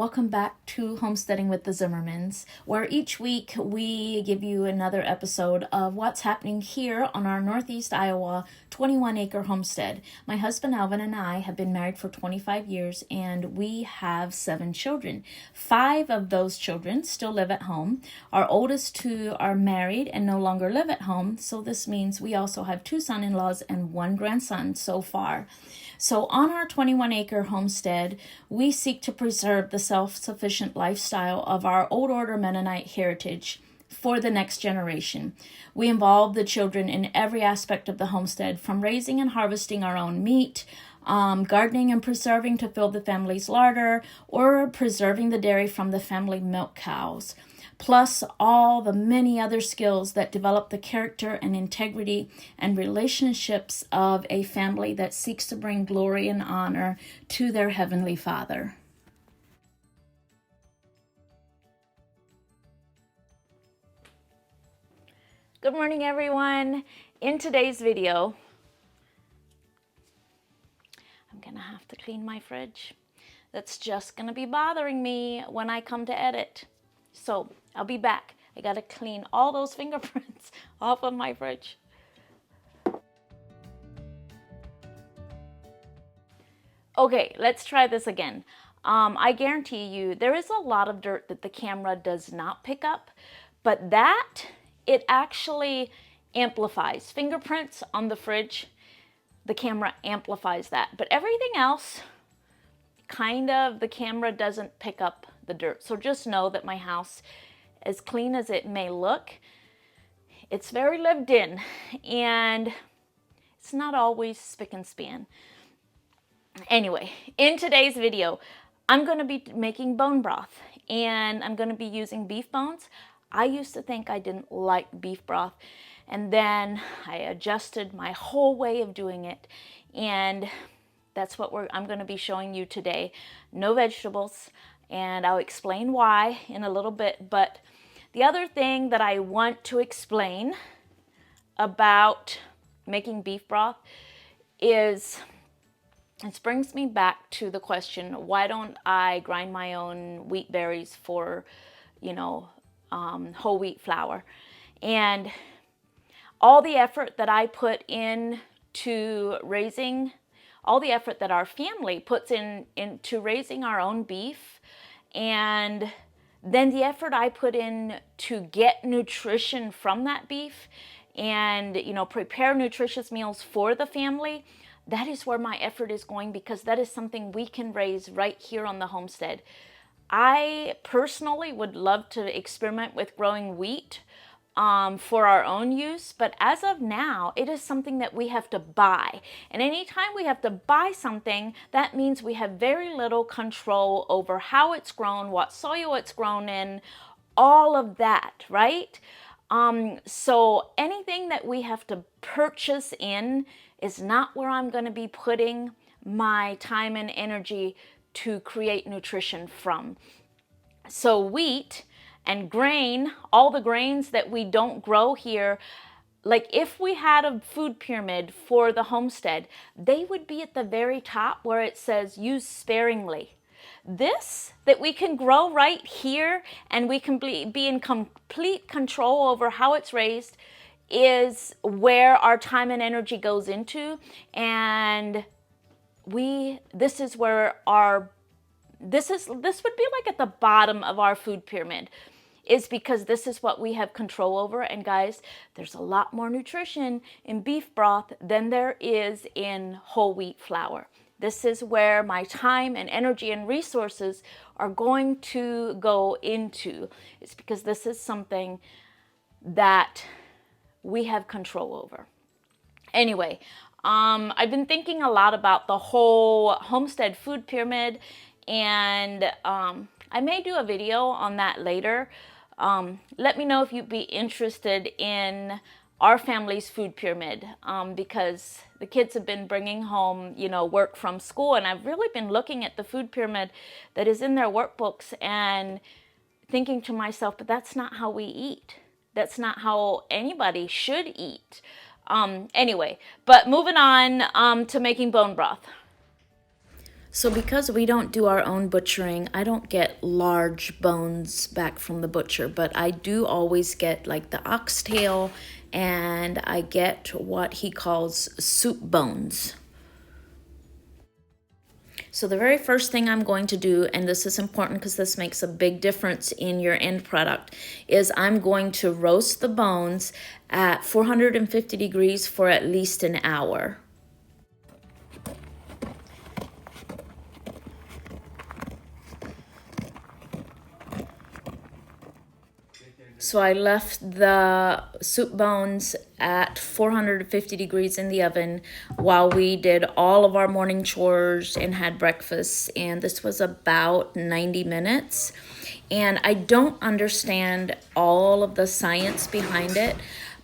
Welcome back to Homesteading with the Zimmermans, where each week we give you another episode of what's happening here on our Northeast Iowa 21-acre homestead. My husband Alvin and I have been married for 25 years, and we have 7 children. 5 of those children still live at home. Our oldest 2 are married and no longer live at home, so this means we also have 2 son-in-laws and 1 grandson so far. So on our 21-acre homestead, we seek to preserve the self-sufficient lifestyle of our Old Order Mennonite heritage for the next generation. We involve the children in every aspect of the homestead, from raising and harvesting our own meat, gardening and preserving to fill the family's larder, or preserving the dairy from the family milk cows, plus all the many other skills that develop the character and integrity and relationships of a family that seeks to bring glory and honor to their Heavenly Father. Good morning, everyone. In today's video, I'm gonna have to clean my fridge. That's just gonna be bothering me when I come to edit. So I'll be back. I gotta clean all those fingerprints off of my fridge. Okay, let's try this again. I guarantee you there is a lot of dirt that the camera does not pick up, but that, it actually amplifies. Fingerprints on the fridge, the camera amplifies that. But everything else, kind of, the camera doesn't pick up the dirt. So just know that my house, as clean as it may look, it's very lived in, and it's not always spick and span. Anyway, in today's video, I'm going to be making bone broth, and I'm going to be using beef bones. I used to think I didn't like beef broth, and then I adjusted my whole way of doing it, and that's what I'm going to be showing you today. No vegetables, and I'll explain why in a little bit. But the other thing that I want to explain about making beef broth is, it brings me back to the question, why don't I grind my own wheat berries for, whole wheat flour? And all the effort that I put into raising, all the effort that our family puts into raising our own beef, and then the effort I put in to get nutrition from that beef and, prepare nutritious meals for the family, that is where my effort is going, because that is something we can raise right here on the homestead. I personally would love to experiment with growing wheat for our own use, but as of now, it is something that we have to buy. And anytime we have to buy something, that means we have very little control over how it's grown, what soil it's grown in, all of that, right? So anything that we have to purchase in is not where I'm going to be putting my time and energy to create nutrition from. So wheat and grain, all the grains that we don't grow here, like if we had a food pyramid for the homestead, they would be at the very top where it says use sparingly. This that we can grow right here and we can be in complete control over how it's raised is where our time and energy goes into, and this is where this would be like at the bottom of our food pyramid, is because this is what we have control over. And guys, there's a lot more nutrition in beef broth than there is in whole wheat flour. This is where my time and energy and resources are going to go into. It's because this is something that we have control over. Anyway, I've been thinking a lot about the whole homestead food pyramid, and I may do a video on that later. Let me know if you'd be interested in our family's food pyramid, because the kids have been bringing home, work from school, and I've really been looking at the food pyramid that is in their workbooks and thinking to myself, but that's not how we eat. That's not how anybody should eat. Anyway, but moving on to making bone broth. So because we don't do our own butchering, I don't get large bones back from the butcher, but I do always get like the oxtail, and I get what he calls soup bones. So the very first thing I'm going to do, and this is important because this makes a big difference in your end product, is I'm going to roast the bones at 450 degrees for at least an hour. So I left the soup bones at 450 degrees in the oven while we did all of our morning chores and had breakfast. And this was about 90 minutes. And I don't understand all of the science behind it,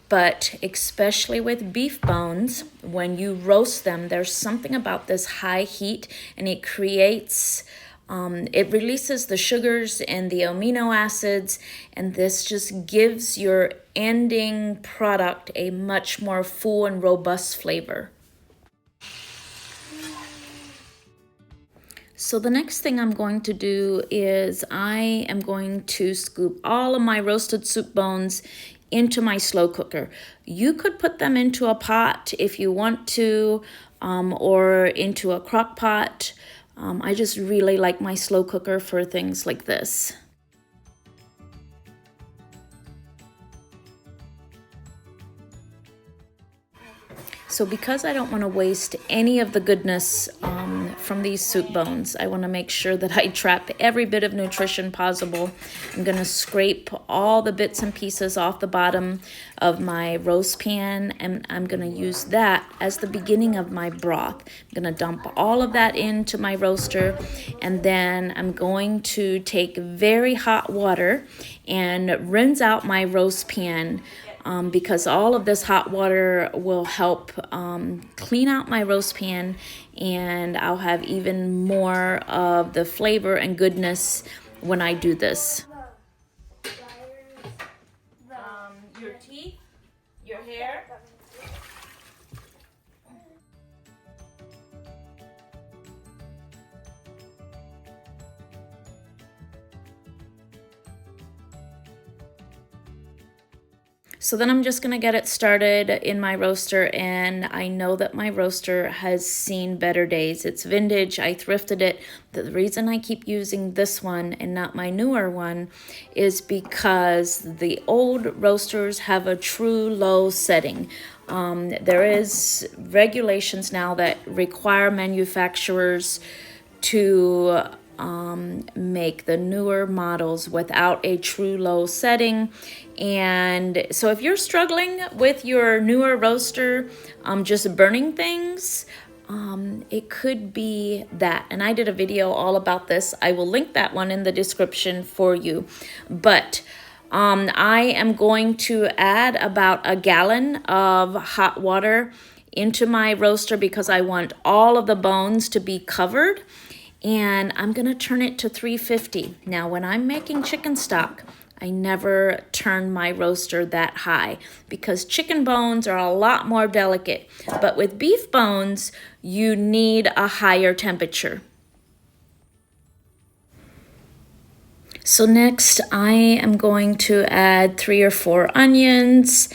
but especially with beef bones, when you roast them, there's something about this high heat, and it creates it releases the sugars and the amino acids, and this just gives your ending product a much more full and robust flavor. So the next thing I'm going to do is I am going to scoop all of my roasted soup bones into my slow cooker. You could put them into a pot if you want to, or into a crock pot. I just really like my slow cooker for things like this. So because I don't want to waste any of the goodness from these soup bones, I want to make sure that I trap every bit of nutrition possible. I'm going to scrape all the bits and pieces off the bottom of my roast pan, and I'm going to use that as the beginning of my broth. I'm going to dump all of that into my roaster, and then I'm going to take very hot water and rinse out my roast pan, because all of this hot water will help clean out my roast pan, and I'll have even more of the flavor and goodness when I do this. Your teeth, your hair. So then I'm just going to get it started in my roaster, and I know that my roaster has seen better days. It's vintage. I thrifted it. The reason I keep using this one and not my newer one is because the old roasters have a true low setting. There is regulations now that require manufacturers to make the newer models without a true low setting. And so if you're struggling with your newer roaster, just burning things, it could be that. And I did a video all about this. I will link that one in the description for you. But I am going to add about a gallon of hot water into my roaster because I want all of the bones to be covered. And I'm going to turn it to 350. Now, when I'm making chicken stock, I never turn my roaster that high because chicken bones are a lot more delicate. But with beef bones, you need a higher temperature. So next, I am going to add 3 or 4 onions,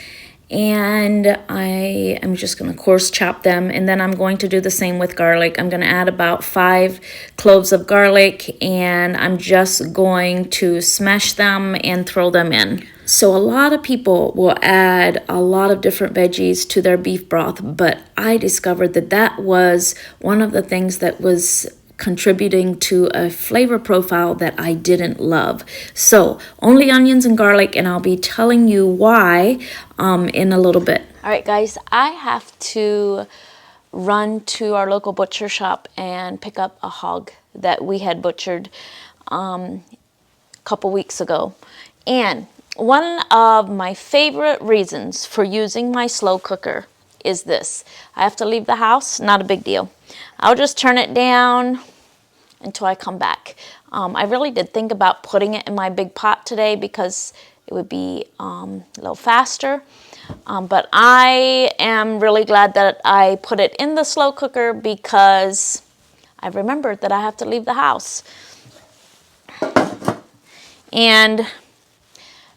and I am just going to coarse chop them, and then I'm going to do the same with garlic. I'm going to add about 5 cloves of garlic, and I'm just going to smash them and throw them in. So a lot of people will add a lot of different veggies to their beef broth, but I discovered that that was one of the things that was contributing to a flavor profile that I didn't love. So only onions and garlic, and I'll be telling you why in a little bit. All right, guys, I have to run to our local butcher shop and pick up a hog that we had butchered a couple weeks ago. And one of my favorite reasons for using my slow cooker is this. I have to leave the house, not a big deal. I'll just turn it down until I come back. I really did think about putting it in my big pot today because it would be a little faster. But I am really glad that I put it in the slow cooker because I remembered that I have to leave the house. And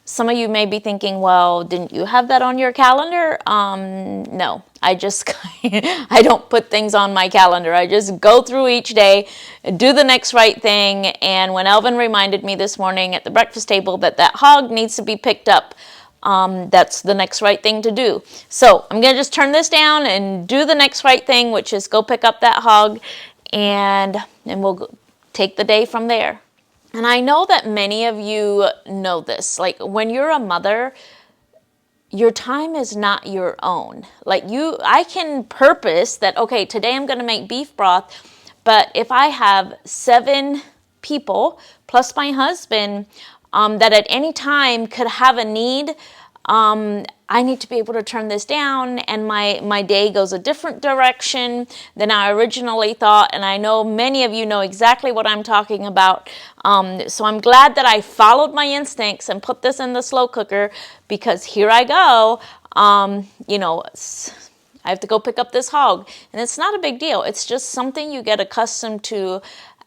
some of you may be thinking, well, didn't you have that on your calendar? No, I just, I don't put things on my calendar. I just go through each day, do the next right thing. And when Elvin reminded me this morning at the breakfast table that that hog needs to be picked up, that's the next right thing to do. So I'm going to just turn this down and do the next right thing, which is go pick up that hog, and we'll take the day from there. And I know that many of you know this. Like when you're a mother, your time is not your own. Like I can purpose that, okay, today I'm going to make beef broth, but if I have 7 people plus my husband that at any time could have a need, I need to be able to turn this down, and my day goes a different direction than I originally thought. And I know many of you know exactly what I'm talking about. So I'm glad that I followed my instincts and put this in the slow cooker, because here I go. You know, I have to go pick up this hog, and it's not a big deal. It's just something you get accustomed to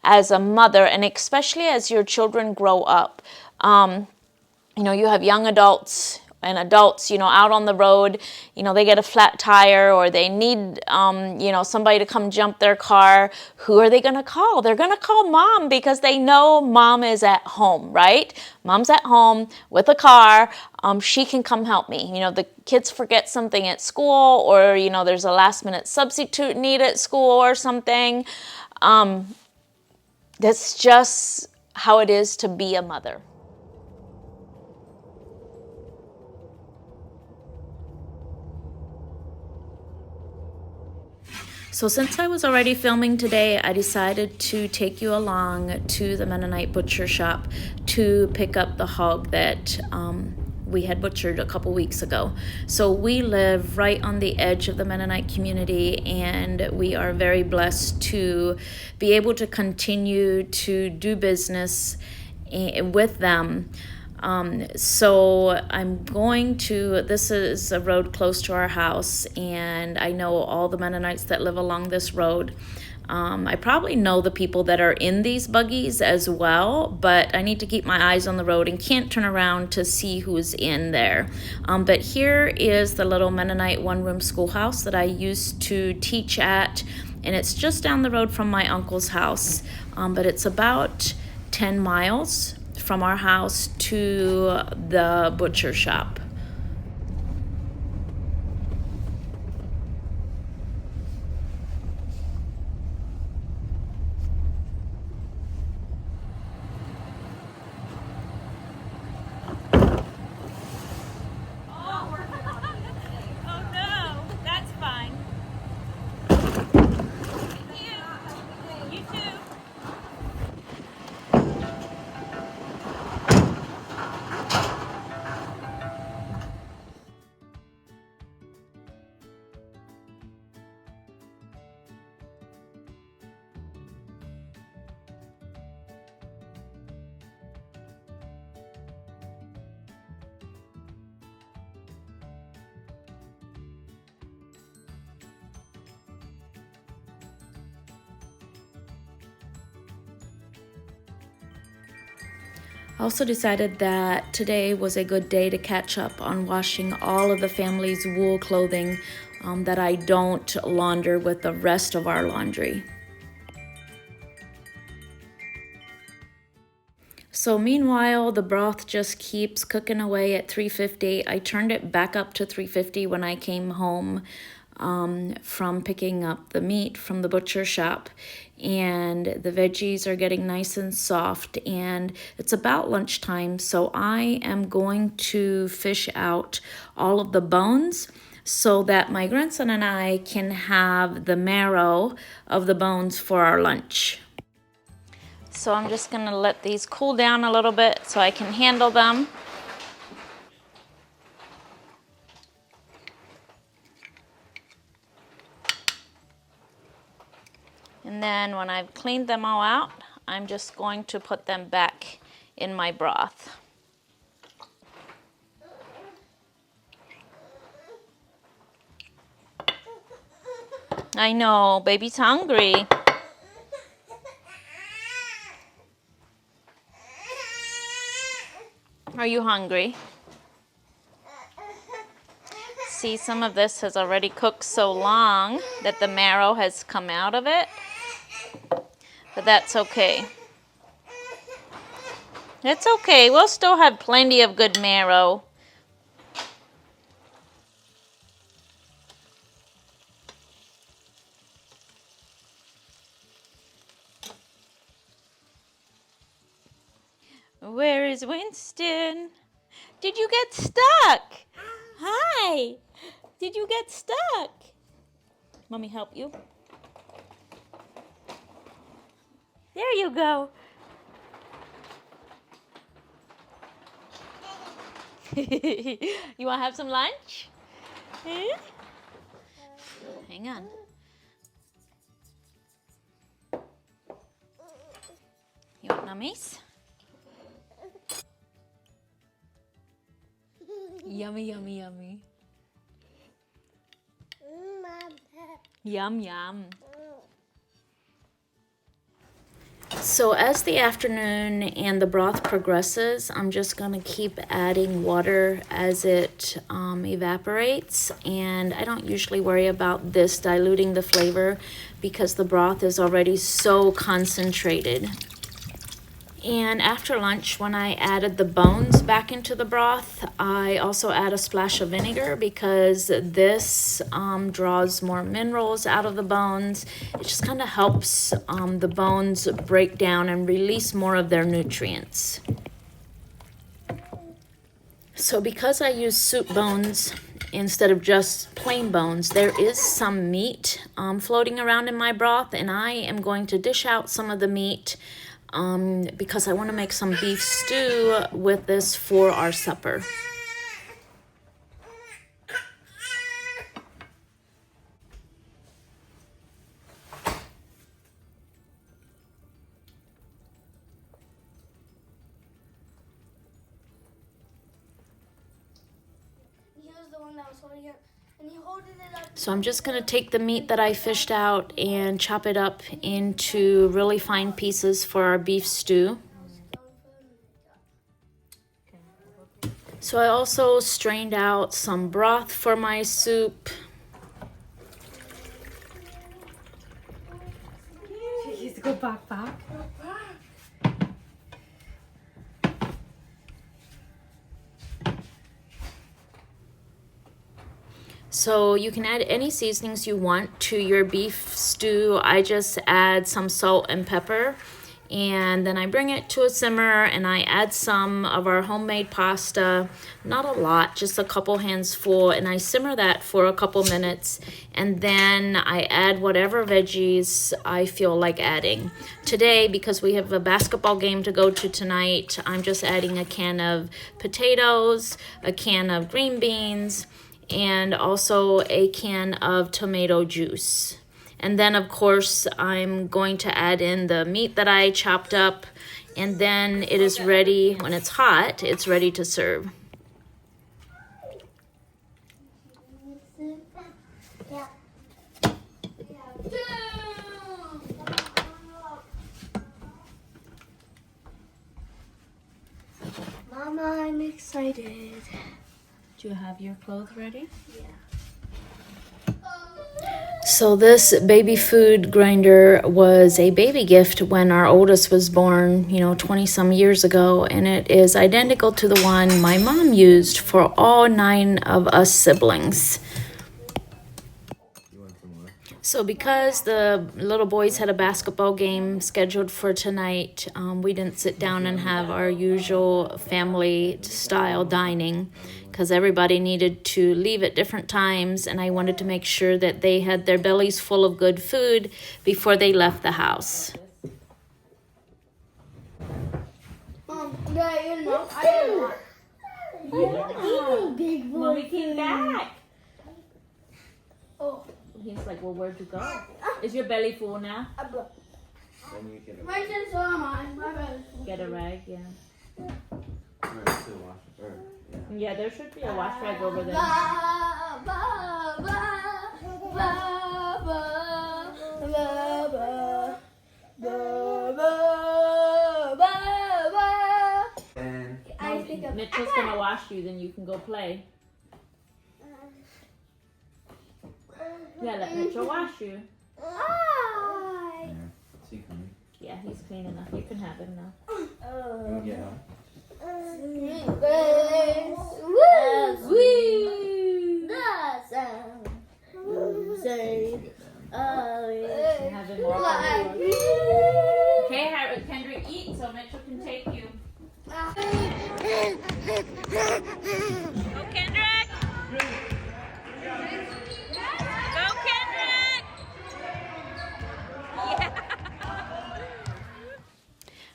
as a mother, and especially as your children grow up. You know, you have young adults and adults, you know, out on the road, you know, they get a flat tire or they need, you know, somebody to come jump their car. Who are they going to call? They're going to call mom, because they know mom is at home, right? Mom's at home with a car. She can come help me. You know, the kids forget something at school, or, you know, there's a last minute substitute need at school or something. That's just how it is to be a mother. So since I was already filming today, I decided to take you along to the Mennonite butcher shop to pick up the hog that we had butchered a couple weeks ago. So we live right on the edge of the Mennonite community, and we are very blessed to be able to continue to do business with them. So I'm going to, this is a road close to our house, and I know all the Mennonites that live along this road. I probably know the people that are in these buggies as well, but I need to keep my eyes on the road and can't turn around to see who's in there. But here is the little Mennonite one-room schoolhouse that I used to teach at, and it's just down the road from my uncle's house. But it's about 10 miles from our house to the butcher shop. I also decided that today was a good day to catch up on washing all of the family's wool clothing that I don't launder with the rest of our laundry. So meanwhile, the broth just keeps cooking away at 350. I turned it back up to 350 when I came home from picking up the meat from the butcher shop, and the veggies are getting nice and soft, and it's about lunchtime, so I am going to fish out all of the bones so that my grandson and I can have the marrow of the bones for our lunch. So I'm just going to let these cool down a little bit so I can handle them. And then when I've cleaned them all out, I'm just going to put them back in my broth. I know, baby's hungry. Are you hungry? See, some of this has already cooked so long that the marrow has come out of it, but that's okay. It's okay. We'll still have plenty of good marrow. Where is Winston? Did you get stuck? Hi. Did you get stuck? Mommy help you? There you go. You want to have some lunch? Hang on. You want nummies? Yummy, yummy, yummy. Yum, yum. So as the afternoon and the broth progresses, I'm just going to keep adding water as it evaporates. And I don't usually worry about this diluting the flavor because the broth is already so concentrated. And after lunch, when I added the bones back into the broth, I also add a splash of vinegar because this draws more minerals out of the bones. It just kind of helps the bones break down and release more of their nutrients. So because I use soup bones instead of just plain bones, there is some meat floating around in my broth, and I am going to dish out some of the meat because I want to make some beef stew with this for our supper. So I'm just going to take the meat that I fished out and chop it up into really fine pieces for our beef stew. So I also strained out some broth for my soup. She used to go back. So you can add any seasonings you want to your beef stew. I just add some salt and pepper, and then I bring it to a simmer and I add some of our homemade pasta, not a lot, just a couple hands full, and I simmer that for a couple minutes, and then I add whatever veggies I feel like adding. Today, because we have a basketball game to go to tonight, I'm just adding a can of potatoes, a can of green beans, and also a can of tomato juice. And then, of course, I'm going to add in the meat that I chopped up, and then it is ready. When it's hot, it's ready to serve. Mama, I'm excited. Do you have your clothes ready? Yeah. So this baby food grinder was a baby gift when our oldest was born, 20 some years ago, and it is identical to the one my mom used for all 9 of us siblings. So because the little boys had a basketball game scheduled for tonight, we didn't sit down and have our usual family style dining because everybody needed to leave at different times, and I wanted to make sure that they had their bellies full of good food before they left the house. Mom, I don't eating big boy. Mommy came back. Oh. He's like, well, where'd you go? Is your belly full now? My belly. Get a rag, yeah. Yeah, there should be a wash rag over there. Mitchell's gonna wash you, then you can go play. Yeah, let Mitchell wash you. Why? Yeah. Is he coming? Yeah, he's clean enough. You can have him now. Can we get home? Have him walk on the floor. Okay, Kendrick, eat so Mitchell can take you. Go, Kendrick! Go, Kendrick! Yeah.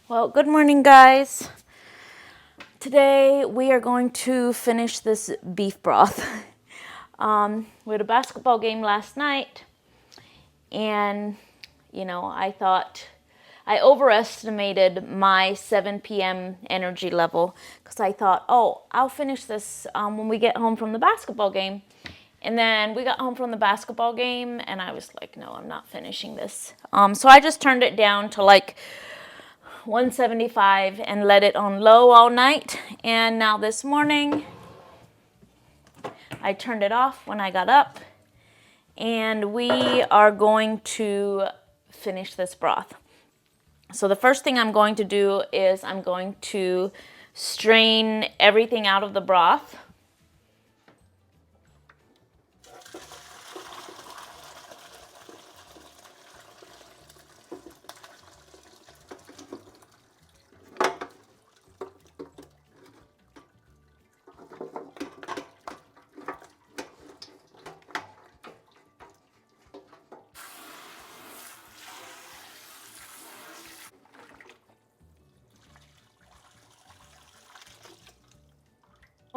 Well, good morning, guys. Today we are going to finish this beef broth. We had a basketball game last night, and I thought I overestimated my 7 p.m. energy level because I thought, oh, I'll finish this when we get home from the basketball game. And then we got home from the basketball game, and I was like, no, I'm not finishing this. So I just turned it down to like 175 and let it on low all night. And now this morning, I turned it off when I got up, and we are going to finish this broth. So the first thing I'm going to do is I'm going to strain everything out of the broth.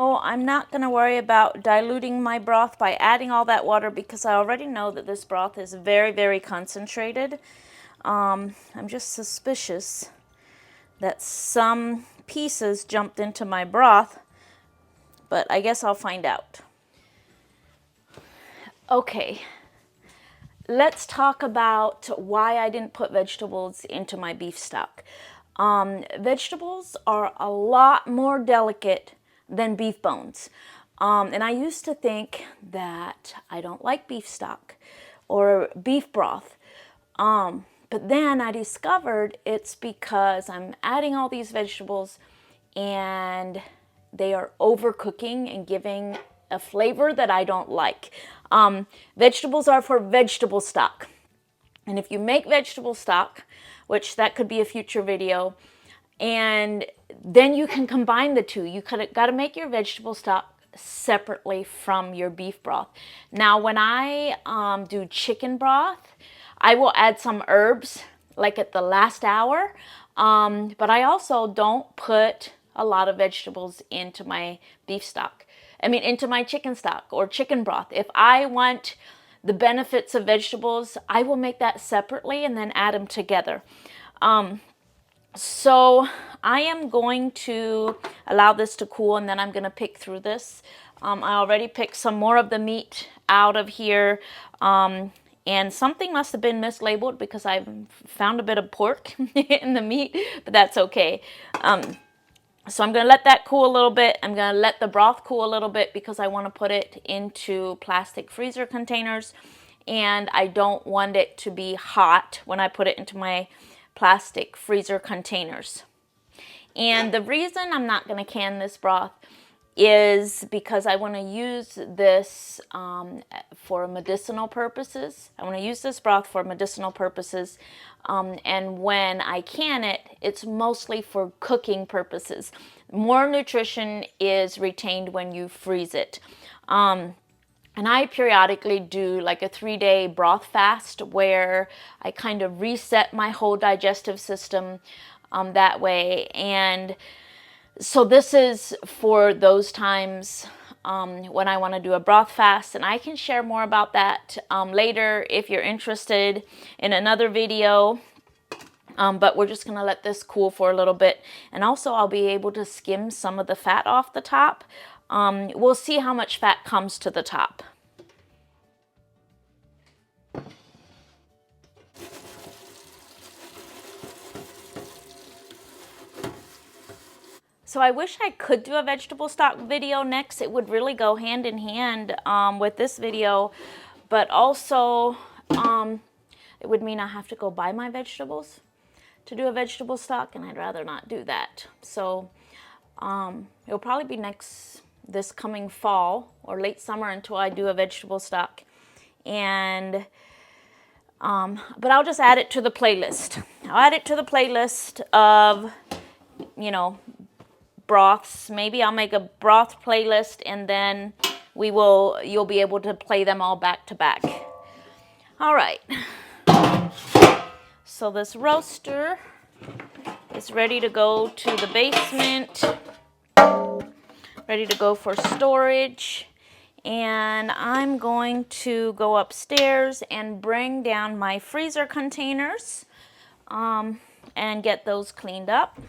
Oh, I'm not going to worry about diluting my broth by adding all that water because I already know that this broth is very, very concentrated. I'm just suspicious that some pieces jumped into my broth, but I guess I'll find out. Okay, let's talk about why I didn't put vegetables into my beef stock. Vegetables are a lot more delicate than beef bones. And I used to think that I don't like beef stock or beef broth. But then I discovered it's because I'm adding all these vegetables and they are overcooking and giving a flavor that I don't like. Vegetables are for vegetable stock. And if you make vegetable stock, which that could be a future video, and then you can combine the two. You got to make your vegetable stock separately from your beef broth. Now, when I do chicken broth, I will add some herbs like at the last hour, but I also don't put a lot of vegetables into my beef stock. Into my chicken stock or chicken broth. If I want the benefits of vegetables, I will make that separately and then add them together. So I am going to allow this to cool, and then I'm going to pick through this. I already picked some more of the meat out of here, and something must have been mislabeled because I found a bit of pork in the meat, but that's okay. So I'm going to let that cool a little bit. I'm going to let the broth cool a little bit because I want to put it into plastic freezer containers, and I don't want it to be hot when I put it into my plastic freezer containers. And the reason I'm not going to can this broth is because I want to use this for medicinal purposes. I want to use this broth for medicinal purposes. And when I can it, it's mostly for cooking purposes. More nutrition is retained when you freeze it. And I periodically do like a 3-day broth fast where I kind of reset my whole digestive system that way. And so this is for those times when I want to do a broth fast. And I can share more about that later if you're interested in another video. But we're just going to let this cool for a little bit. And also I'll be able to skim some of the fat off the top. We'll see how much fat comes to the top. So I wish I could do a vegetable stock video next. It would really go hand in hand with this video, but also it would mean I have to go buy my vegetables to do a vegetable stock, and I'd rather not do that. So it'll probably be this coming fall or late summer until I do a vegetable stock. And but I'll just add it to the playlist. I'll add it to the playlist of, you know, broths. Maybe I'll make a broth playlist, and then you'll be able to play them all back to back. All right. So this roaster is ready to go to the basement, ready to go for storage. And I'm going to go upstairs and bring down my freezer containers and get those cleaned up.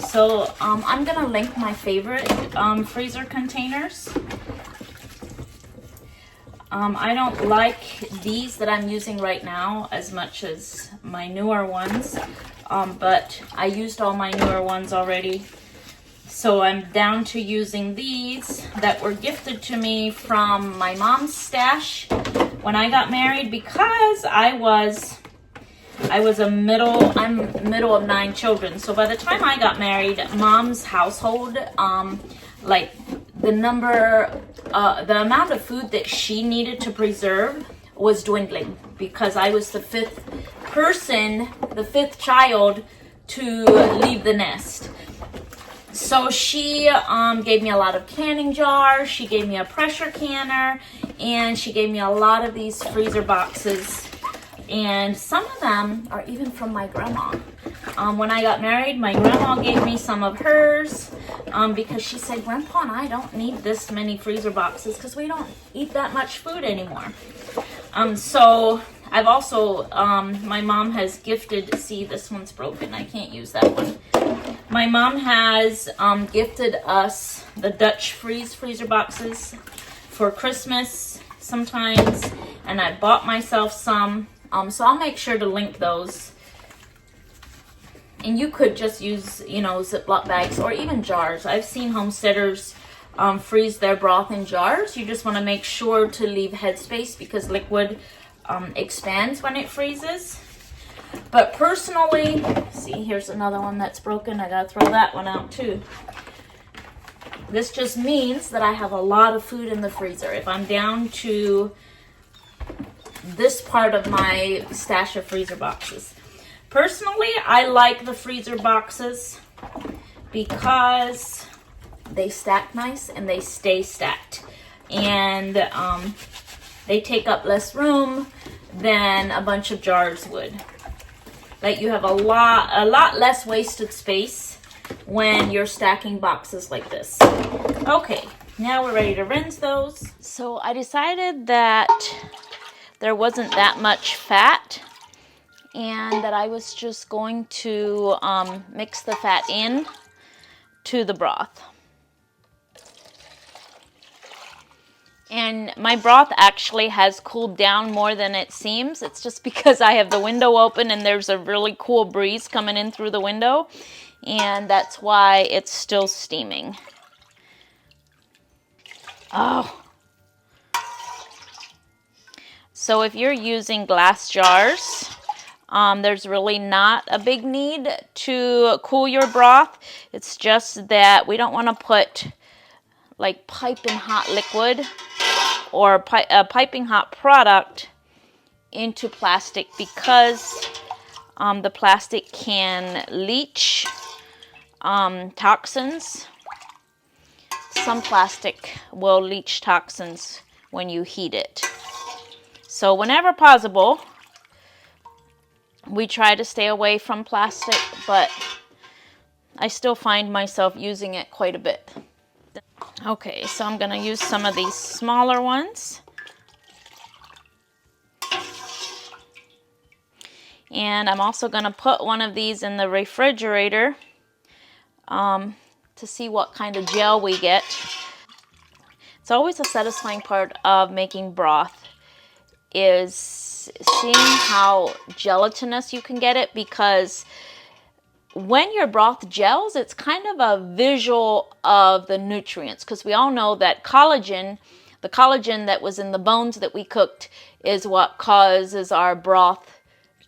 So I'm gonna link my favorite freezer containers. I don't like these that I'm using right now as much as my newer ones, but I used all my newer ones already. So I'm down to using these that were gifted to me from my mom's stash when I got married, because I'm middle of 9 children. So by the time I got married, mom's household, like the amount of food that she needed to preserve was dwindling, because I was the fifth child to leave the nest. So she gave me a lot of canning jars, she gave me a pressure canner, and she gave me a lot of these freezer boxes. And some of them are even from my grandma. When I got married, my grandma gave me some of hers because she said, Grandpa and I don't need this many freezer boxes because we don't eat that much food anymore. So I've also, my mom has gifted, see, this one's broken, I can't use that one. My mom has gifted us the Dutch freezer boxes for Christmas sometimes, and I bought myself some. So I'll make sure to link those. And you could just use, you know, Ziploc bags or even jars. I've seen homesteaders freeze their broth in jars. You just want to make sure to leave headspace because liquid expands when it freezes. But personally, see, here's another one that's broken. I gotta throw that one out too. This just means that I have a lot of food in the freezer. If I'm down to this part of my stash of freezer boxes. Personally, I like the freezer boxes because they stack nice and they stay stacked. And they take up less room than a bunch of jars would. Like, you have a lot less wasted space when you're stacking boxes like this. Okay, now we're ready to rinse those. So I decided that there wasn't that much fat and that I was just going to mix the fat in to the broth. And my broth actually has cooled down more than it seems. It's just because I have the window open and there's a really cool breeze coming in through the window. And that's why it's still steaming. Oh. So if you're using glass jars, there's really not a big need to cool your broth. It's just that we don't want to put like piping hot liquid or a piping hot product into plastic because the plastic can leach toxins. Some plastic will leach toxins when you heat it. So whenever possible, we try to stay away from plastic, but I still find myself using it quite a bit. Okay, so I'm going to use some of these smaller ones. And I'm also going to put one of these in the refrigerator to see what kind of gel we get. It's always a satisfying part of making broth is seeing how gelatinous you can get it, because when your broth gels, it's kind of a visual of the nutrients, because we all know that collagen, the collagen that was in the bones that we cooked, is what causes our broth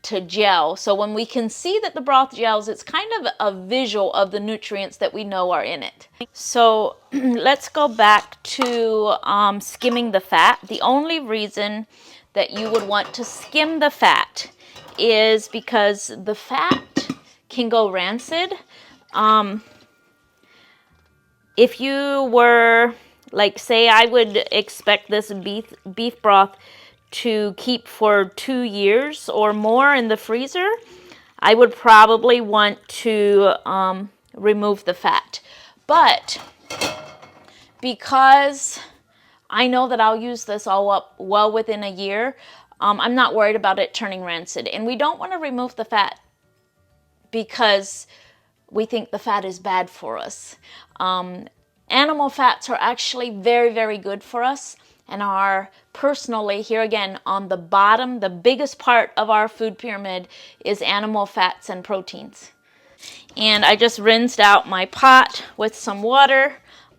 to gel. So when we can see that the broth gels, it's kind of a visual of the nutrients that we know are in it. So let's go back to skimming the fat. The only reason that you would want to skim the fat is because the fat can go rancid. If you were, like, say I would expect this beef broth to keep for 2 years or more in the freezer, I would probably want to remove the fat. But because I know that I'll use this all up well within a year, I'm not worried about it turning rancid. And we don't want to remove the fat because we think the fat is bad for us. Animal fats are actually very, very good for us, and are personally, here again, on the bottom, the biggest part of our food pyramid is animal fats and proteins. And I just rinsed out my pot with some water,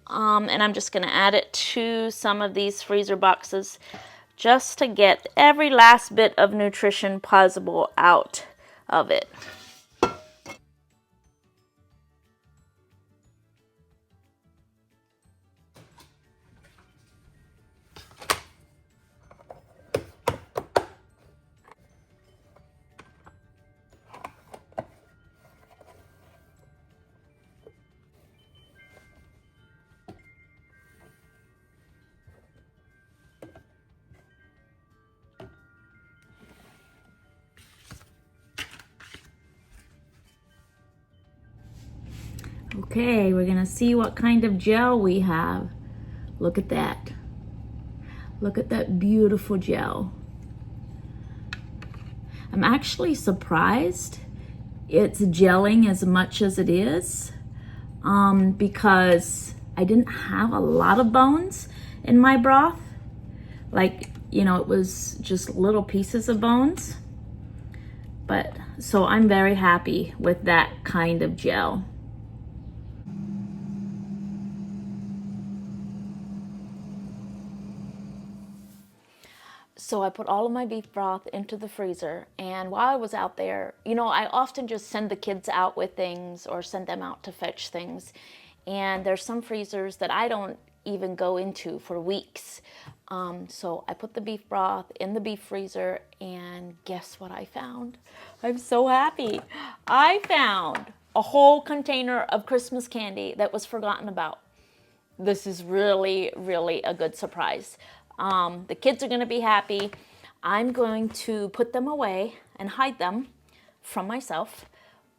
and I'm just going to add it to some of these freezer boxes just to get every last bit of nutrition possible out of it. Okay, we're gonna see what kind of gel we have. Look at that. Look at that beautiful gel. I'm actually surprised it's gelling as much as it is, because I didn't have a lot of bones in my broth. Like, you know, it was just little pieces of bones. But so I'm very happy with that kind of gel. So I put all of my beef broth into the freezer, and while I was out there, you know, I often just send the kids out with things or send them out to fetch things. And there's some freezers that I don't even go into for weeks. So I put the beef broth in the beef freezer, and guess what I found? I'm so happy. I found a whole container of Christmas candy that was forgotten about. This is really, really a good surprise. The kids are going to be happy. I'm going to put them away and hide them from myself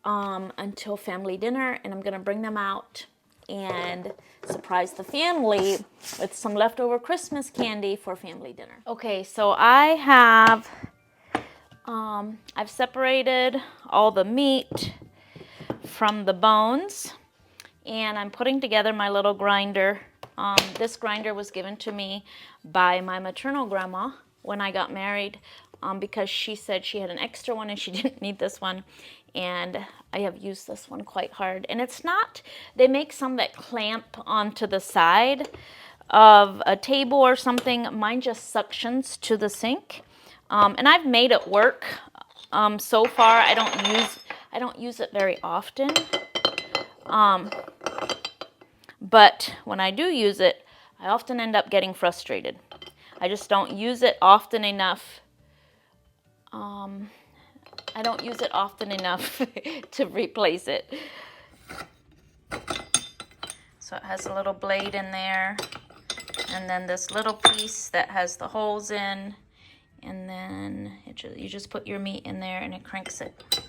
until family dinner, and I'm going to bring them out and surprise the family with some leftover Christmas candy for family dinner. Okay, so I've separated all the meat from the bones, and I'm putting together my little grinder. This grinder was given to me by my maternal grandma when I got married, because she said she had an extra one and she didn't need this one. And I have used this one quite hard. And it's not, they make some that clamp onto the side of a table or something. Mine just suctions to the sink. And I've made it work. So far, I don't use it very often. But when I do use it, I often end up getting frustrated. I just don't use it often enough. I don't use it often enough to replace it. So it has a little blade in there, and then this little piece that has the holes in, and then you just put your meat in there and it cranks it.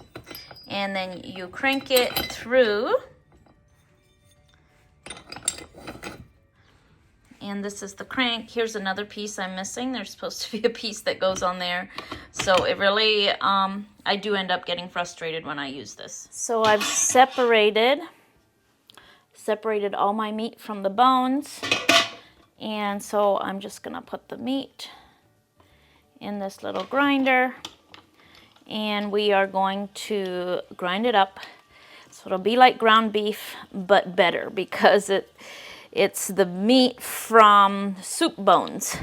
And then you crank it through. And this is the crank. Here's another piece I'm missing. There's supposed to be a piece that goes on there. So it really, I do end up getting frustrated when I use this. So I've separated all my meat from the bones. And so I'm just gonna put the meat in this little grinder. And we are going to grind it up. So it'll be like ground beef, but better because it's the meat from soup bones.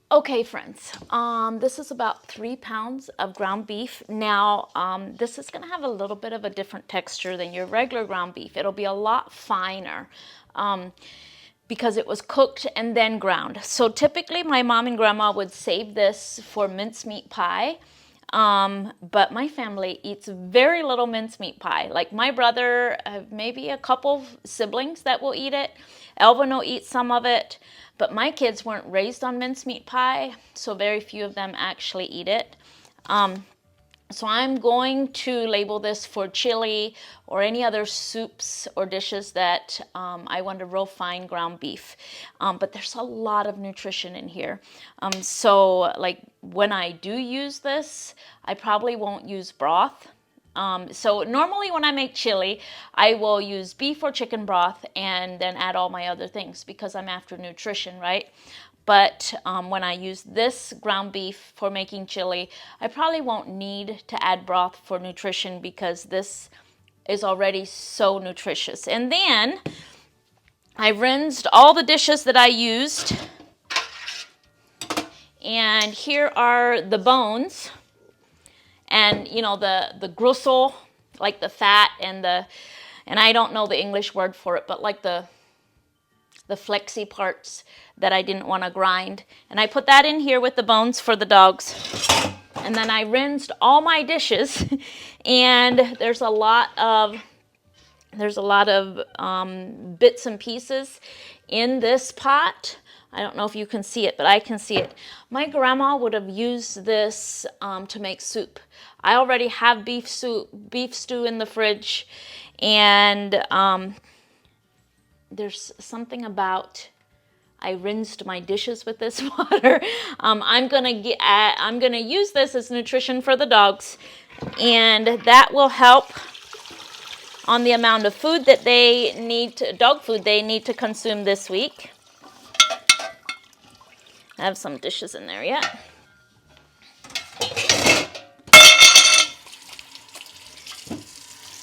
Okay, friends, this is about 3 pounds of ground beef. Now, this is gonna have a little bit of a different texture than your regular ground beef. It'll be a lot finer because it was cooked and then ground. So typically my mom and grandma would save this for mincemeat pie. But my family eats very little mincemeat pie. Like my brother, maybe a couple siblings that will eat it. Elvin will eat some of it. But my kids weren't raised on mincemeat pie, so very few of them actually eat it. So I'm going to label this for chili or any other soups or dishes that I want a real fine ground beef. But there's a lot of nutrition in here. So like when I do use this, I probably won't use broth. So normally when I make chili, I will use beef or chicken broth and then add all my other things because I'm after nutrition, right? But when I use this ground beef for making chili, I probably won't need to add broth for nutrition because this is already so nutritious. And then I rinsed all the dishes that I used. And here are the bones. And you know, the gristle, like the fat and I don't know the English word for it, but like the flexy parts that I didn't want to grind. And I put that in here with the bones for the dogs. And then I rinsed all my dishes and there's a lot of bits and pieces in this pot. I don't know if you can see it, but I can see it. My grandma would have used this to make soup. I already have beef stew in the fridge, and there's something about I rinsed my dishes with this water. I'm gonna use this as nutrition for the dogs, and that will help on the amount of food that they need, dog food they need to consume this week. I have some dishes in there yet.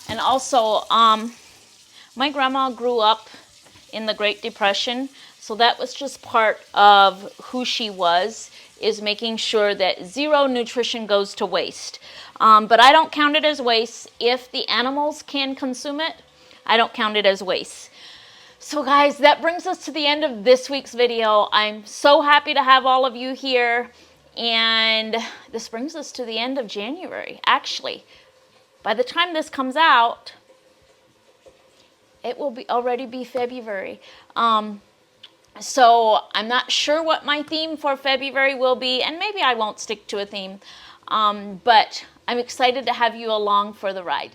And also, my grandma grew up in the Great Depression, so that was just part of who she was, is making sure that zero nutrition goes to waste. But I don't count it as waste. If the animals can consume it, I don't count it as waste. So guys, that brings us to the end of this week's video. I'm so happy to have all of you here. And this brings us to the end of January. Actually, by the time this comes out, it will already be February. So I'm not sure what my theme for February will be, and maybe I won't stick to a theme. But I'm excited to have you along for the ride.